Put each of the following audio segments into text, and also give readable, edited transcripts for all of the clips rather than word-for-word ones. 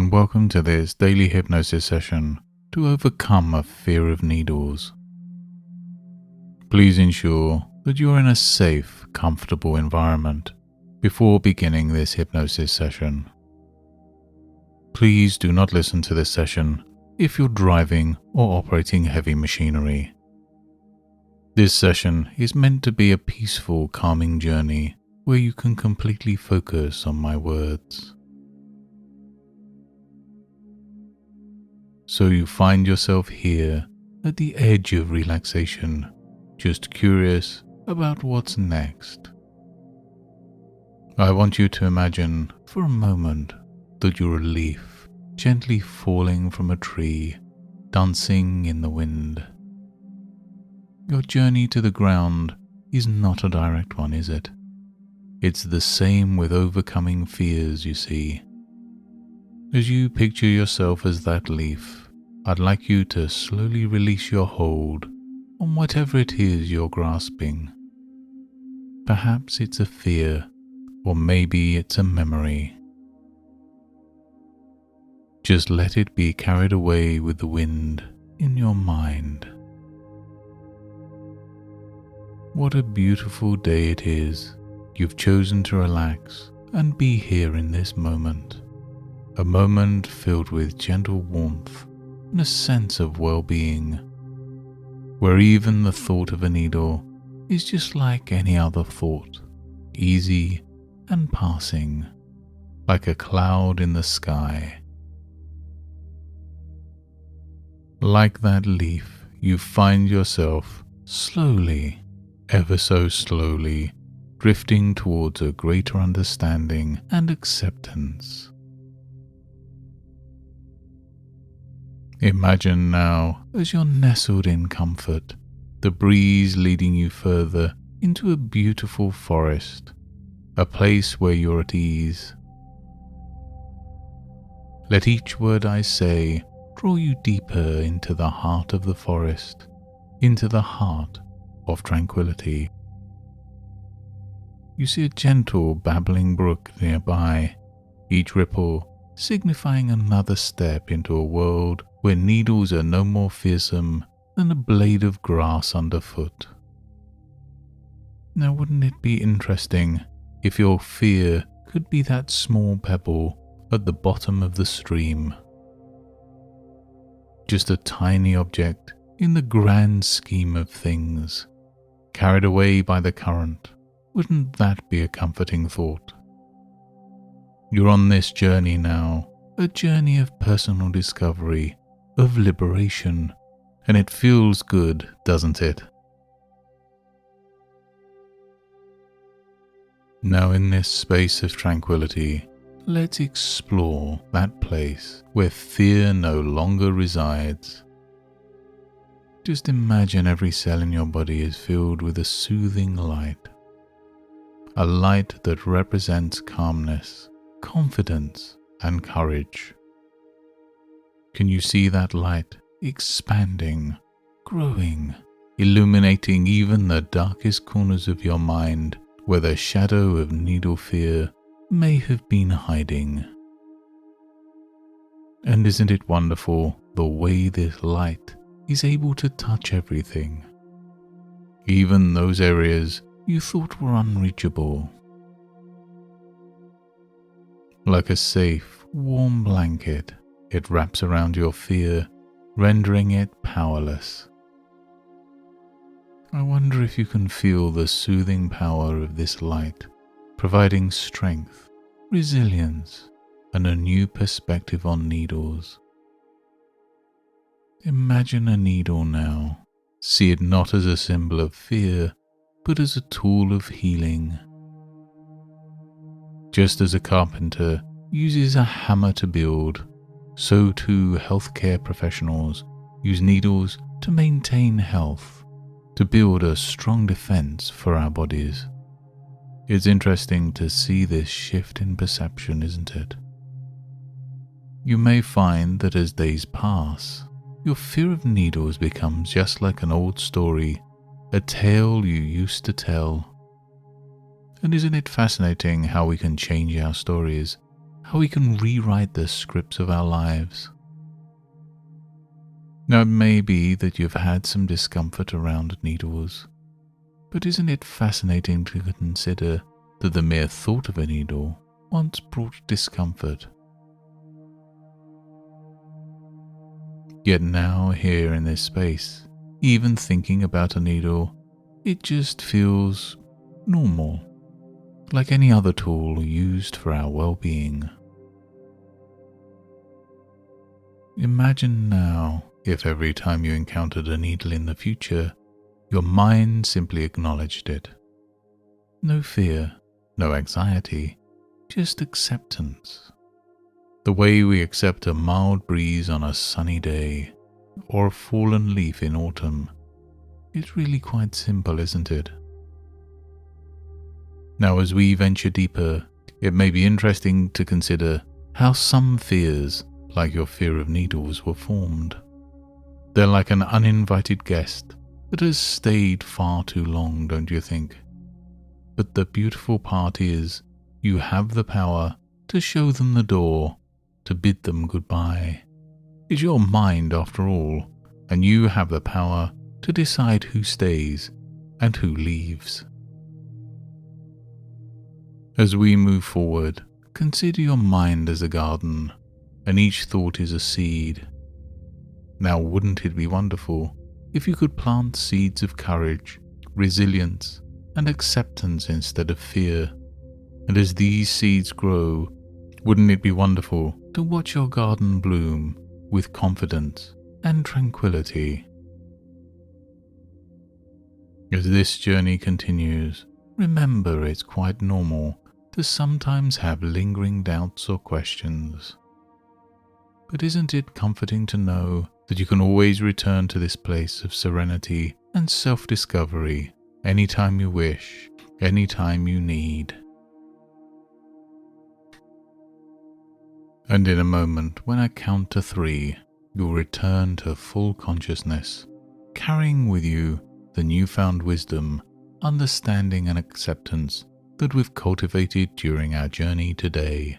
and welcome to this daily hypnosis session to overcome a fear of needles. Please ensure that you are in a safe, comfortable environment before beginning this hypnosis session. Please do not listen to this session if you're driving or operating heavy machinery. This session is meant to be a peaceful, calming journey where you can completely focus on my words. So you find yourself here at the edge of relaxation, just curious about what's next. I want you to imagine for a moment that you're a leaf gently falling from a tree, dancing in the wind. Your journey to the ground is not a direct one, is it? It's the same with overcoming fears, you see. As you picture yourself as that leaf, I'd like you to slowly release your hold on whatever it is you're grasping. Perhaps it's a fear, or maybe it's a memory. Just let it be carried away with the wind in your mind. What a beautiful day it is. You've chosen to relax and be here in this moment. A moment filled with gentle warmth and a sense of well-being, where even the thought of a needle is just like any other thought, easy and passing, like a cloud in the sky. Like that leaf, you find yourself slowly, ever so slowly, drifting towards a greater understanding and acceptance. Imagine now as you're nestled in comfort, the breeze leading you further into a beautiful forest, a place where you're at ease. Let each word I say draw you deeper into the heart of the forest, into the heart of tranquility. You see a gentle babbling brook nearby, each ripple signifying another step into a world where needles are no more fearsome than a blade of grass underfoot. Now, wouldn't it be interesting if your fear could be that small pebble at the bottom of the stream? Just a tiny object in the grand scheme of things, carried away by the current. Wouldn't that be a comforting thought? You're on this journey now, a journey of personal discovery, of liberation, and it feels good, doesn't it? Now in this space of tranquility, let's explore that place where fear no longer resides. Just imagine every cell in your body is filled with a soothing light, a light that represents calmness, confidence, and courage. Can you see that light expanding, growing, illuminating even the darkest corners of your mind where the shadow of needle fear may have been hiding? And isn't it wonderful the way this light is able to touch everything, even those areas you thought were unreachable? Like a safe, warm blanket, it wraps around your fear, rendering it powerless. I wonder if you can feel the soothing power of this light, providing strength, resilience, and a new perspective on needles. Imagine a needle now. See it not as a symbol of fear, but as a tool of healing. Just as a carpenter uses a hammer to build, so too healthcare professionals use needles to maintain health, to build a strong defense for our bodies. It's interesting to see this shift in perception, isn't it? You may find that as days pass, your fear of needles becomes just like an old story, a tale you used to tell. And isn't it fascinating how we can change our stories, how we can rewrite the scripts of our lives. Now, it may be that you've had some discomfort around needles, but isn't it fascinating to consider that the mere thought of a needle once brought discomfort? Yet now, here in this space, even thinking about a needle, it just feels normal, like any other tool used for our well-being. Imagine now if every time you encountered a needle in the future, your mind simply acknowledged it. No fear, no anxiety, just acceptance. The way we accept a mild breeze on a sunny day or a fallen leaf in autumn. It's really quite simple, isn't it? Now, as we venture deeper, it may be interesting to consider how some fears, like your fear of needles, were formed. They're like an uninvited guest that has stayed far too long, don't you think? But the beautiful part is, you have the power to show them the door, to bid them goodbye. It's your mind after all, and you have the power to decide who stays and who leaves. As we move forward, consider your mind as a garden, and each thought is a seed. Now, wouldn't it be wonderful if you could plant seeds of courage, resilience, and acceptance instead of fear? And as these seeds grow, wouldn't it be wonderful to watch your garden bloom with confidence and tranquility? As this journey continues, remember it's quite normal to sometimes have lingering doubts or questions. But isn't it comforting to know that you can always return to this place of serenity and self-discovery anytime you wish, anytime you need? And in a moment, when I count to 3, you'll return to full consciousness, carrying with you the newfound wisdom, understanding and acceptance that we've cultivated during our journey today.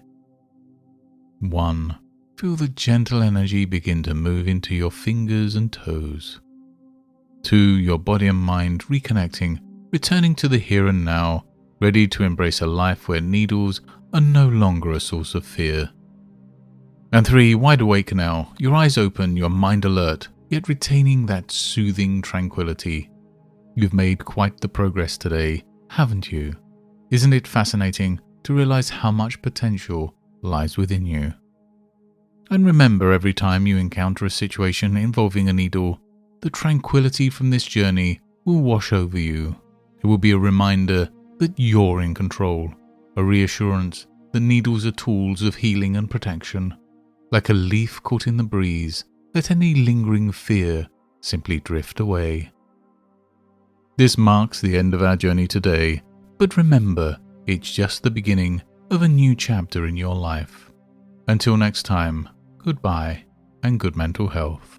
1. Feel the gentle energy begin to move into your fingers and toes. 2. Your body and mind reconnecting, returning to the here and now, ready to embrace a life where needles are no longer a source of fear. And 3. Wide awake now, your eyes open, your mind alert, yet retaining that soothing tranquility. You've made quite the progress today, haven't you? Isn't it fascinating to realize how much potential lies within you? And remember, every time you encounter a situation involving a needle, the tranquility from this journey will wash over you. It will be a reminder that you're in control, a reassurance that needles are tools of healing and protection. Like a leaf caught in the breeze, let any lingering fear simply drift away. This marks the end of our journey today, but remember, it's just the beginning of a new chapter in your life. Until next time, goodbye and good mental health.